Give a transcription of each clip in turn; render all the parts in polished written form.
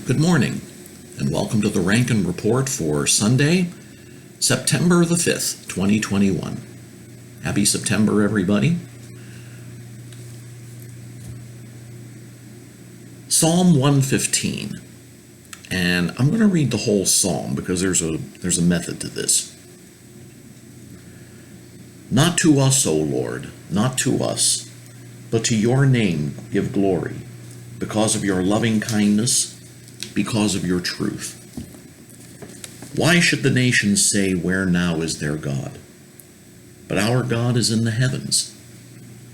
Good morning, and welcome to the Rankin Report for Sunday, September the 5th, 2021. Happy September, everybody. Psalm 115, and I'm going to read the whole psalm because there's a method to this. Not to us, O Lord, not to us, but to your name give glory, because of your loving kindness, because of your truth. Why should the nations say, "Where now is their God?" But our God is in the heavens.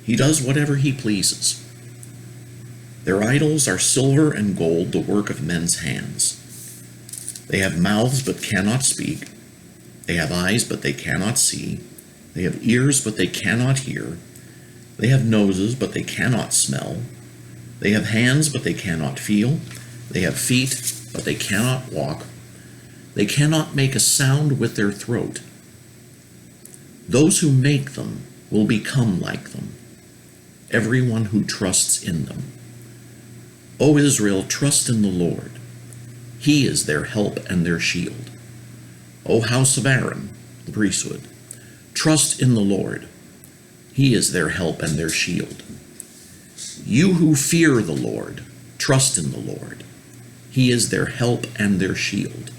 He does whatever he pleases. Their idols are silver and gold, the work of men's hands. They have mouths but cannot speak. They have eyes but they cannot see. They have ears but they cannot hear. They have noses but they cannot smell. They have hands but they cannot feel. They have feet but they cannot walk. They cannot make a sound with their throat. Those who make them will become like them, everyone who trusts in them. O Israel, trust in the Lord. He is their help and their shield. O house of Aaron, the priesthood, trust in the Lord. He is their help and their shield. You who fear the Lord, trust in the Lord. He is their help and their shield.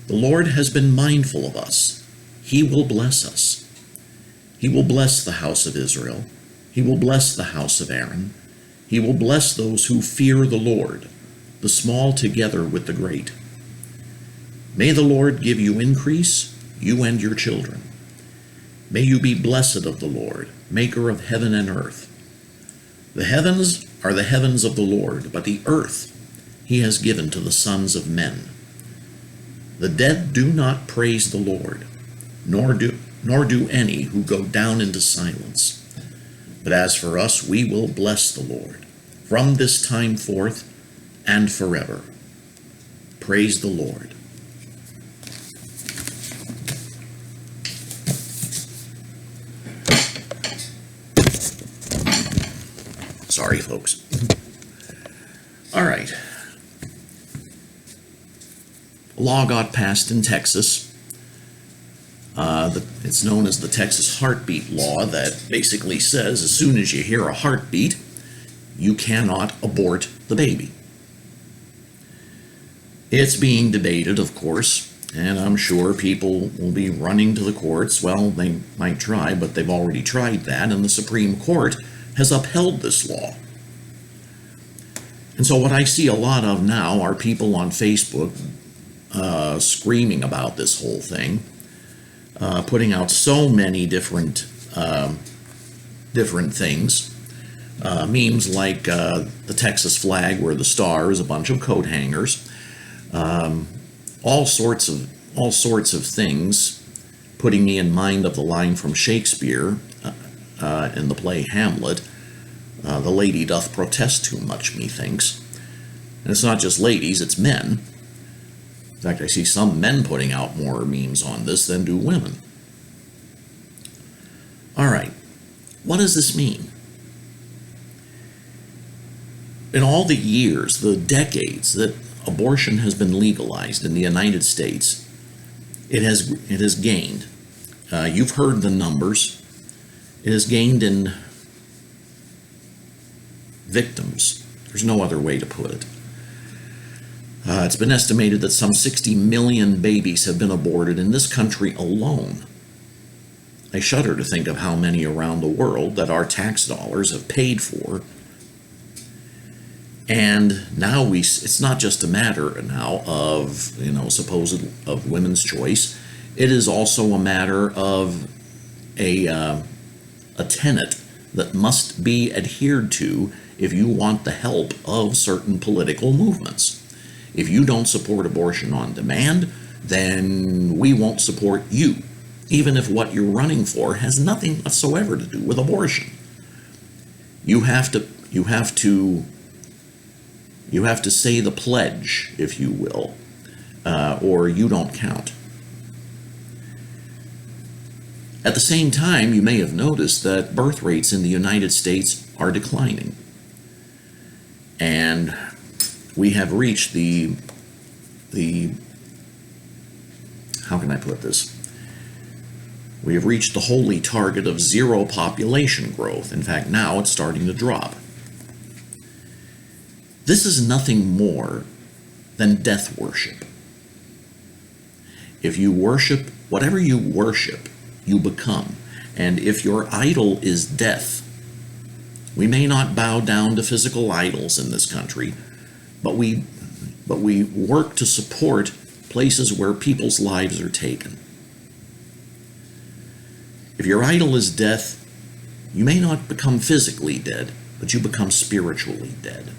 The Lord has been mindful of us. He will bless us. He will bless the house of Israel. He will bless the house of Aaron. He will bless those who fear the Lord, the small together with the great. May the Lord give you increase, you and your children. May you be blessed of the Lord, maker of heaven and earth. The heavens are the heavens of the Lord, but the earth he has given to the sons of men. The dead do not praise the Lord, nor do any who go down into silence. But as for us, we will bless the Lord from this time forth and forever. Praise the Lord. Sorry, folks. All right. A law got passed in Texas. It's known as the Texas Heartbeat Law, that basically says as soon as you hear a heartbeat, you cannot abort the baby. It's being debated, of course, and I'm sure people will be running to the courts. Well, they might try, but they've already tried that, and the Supreme Court has upheld this law. And so what I see a lot of now are people on Facebook screaming about this whole thing, putting out so many different things. Memes like the Texas flag where the star is a bunch of coat hangers. All sorts of things, putting me in mind of the line from Shakespeare in the play Hamlet. The lady doth protest too much, methinks. And it's not just ladies, it's men. In fact, I see some men putting out more memes on this than do women. All right, what does this mean? In all the years, the decades that abortion has been legalized in the United States, it has gained. You've heard the numbers. It has gained in victims. There's no other way to put it. It's been estimated that some 60 million babies have been aborted in this country alone. I shudder to think of how many around the world that our tax dollars have paid for. And now it's not just a matter now of, of women's choice. It is also a matter of a tenet that must be adhered to if you want the help of certain political movements. If you don't support abortion on demand, then we won't support you, even if what you're running for has nothing whatsoever to do with abortion. You have to say the pledge, if you will, or you don't count. At the same time, you may have noticed that birth rates in the United States are declining. And we have reached the how can I put this? We have reached the holy target of zero population growth. In fact, now it's starting to drop. This is nothing more than death worship. If you worship, whatever you worship, you become. And if your idol is death, we may not bow down to physical idols in this country, but we work to support places where people's lives are taken. If your idol is death, you may not become physically dead, but you become spiritually dead.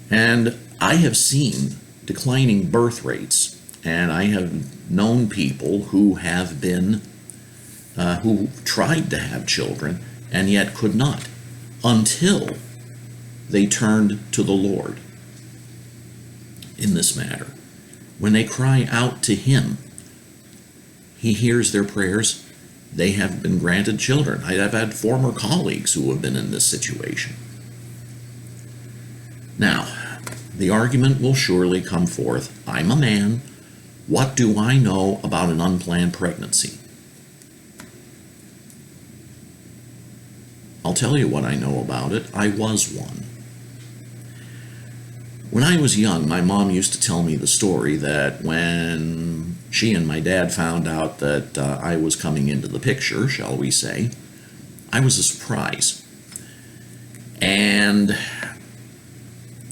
And I have seen declining birth rates, and I have known people who have been, who tried to have children and yet could not, until they turned to the Lord in this matter. When they cry out to Him, He hears their prayers. They have been granted children. I have had former colleagues who have been in this situation. Now, the argument will surely come forth, I'm a man. What do I know about an unplanned pregnancy? I'll tell you what I know about it. I was one. When I was young, my mom used to tell me the story that when she and my dad found out that I was coming into the picture, shall we say, I was a surprise. And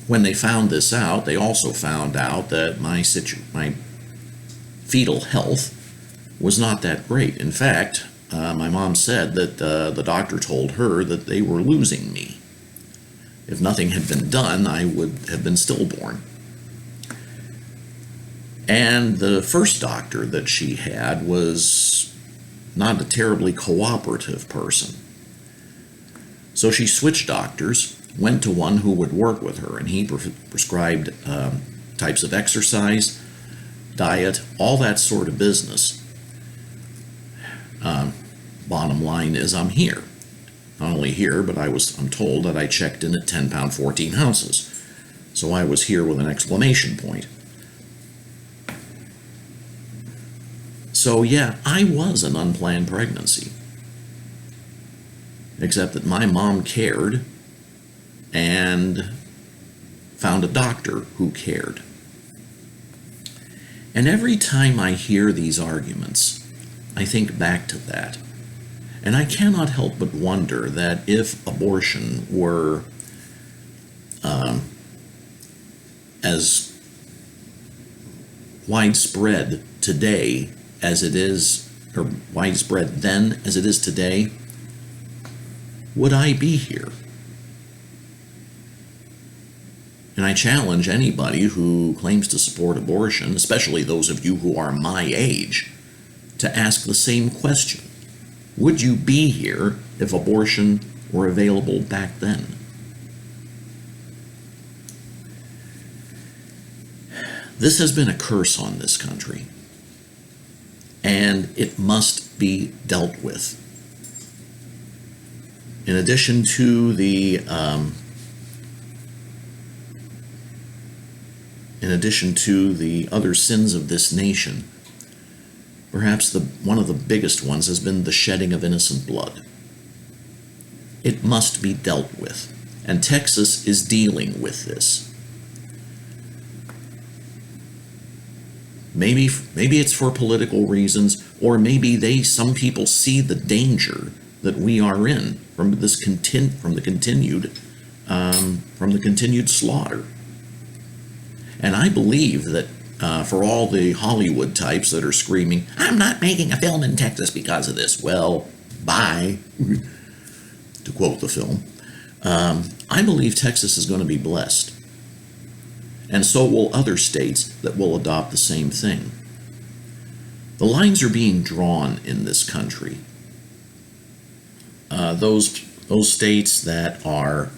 when they found this out, they also found out that my fetal health was not that great. In fact, my mom said that the doctor told her that they were losing me. If nothing had been done, I would have been stillborn. And the first doctor that she had was not a terribly cooperative person. So she switched doctors, went to one who would work with her, and he prescribed types of exercise, diet, all that sort of business. Bottom line is I'm here. Not only here, but I'm told that I checked in at 10 pound 14 ounces. So I was here with an exclamation point. So yeah, I was an unplanned pregnancy. Except that my mom cared and found a doctor who cared. And every time I hear these arguments, I think back to that. And I cannot help but wonder that if abortion were as widespread today as it is, or widespread then as it is today, would I be here? And I challenge anybody who claims to support abortion, especially those of you who are my age, to ask the same question. Would you be here if abortion were available back then? This has been a curse on this country, and it must be dealt with. In addition to the other sins of this nation, perhaps one of the biggest ones has been the shedding of innocent blood. It must be dealt with, and Texas is dealing with this. Maybe it's for political reasons, or maybe some people see the danger that we are in from the continued slaughter. And I believe that for all the Hollywood types that are screaming, I'm not making a film in Texas because of this. Well, bye, to quote the film. I believe Texas is going to be blessed. And so will other states that will adopt the same thing. The lines are being drawn in this country. Those states that are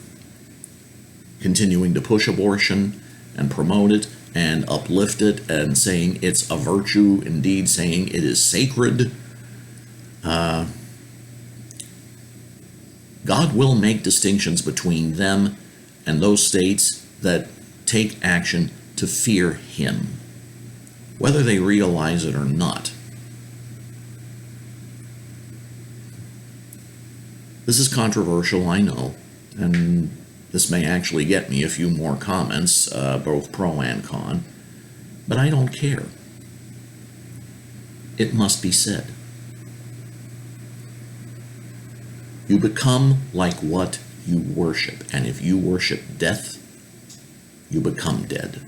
continuing to push abortion and promote it and uplift it and saying it's a virtue, indeed saying it is sacred, God will make distinctions between them and those states that take action to fear him, whether they realize it or not. This is controversial, I know, and this may actually get me a few more comments, both pro and con, but I don't care. It must be said. You become like what you worship, and if you worship death, you become dead.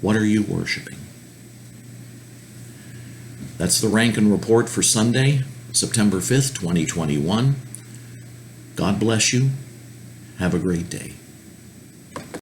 What are you worshiping? That's the Rankin Report for Sunday, September 5th, 2021. God bless you. Have a great day.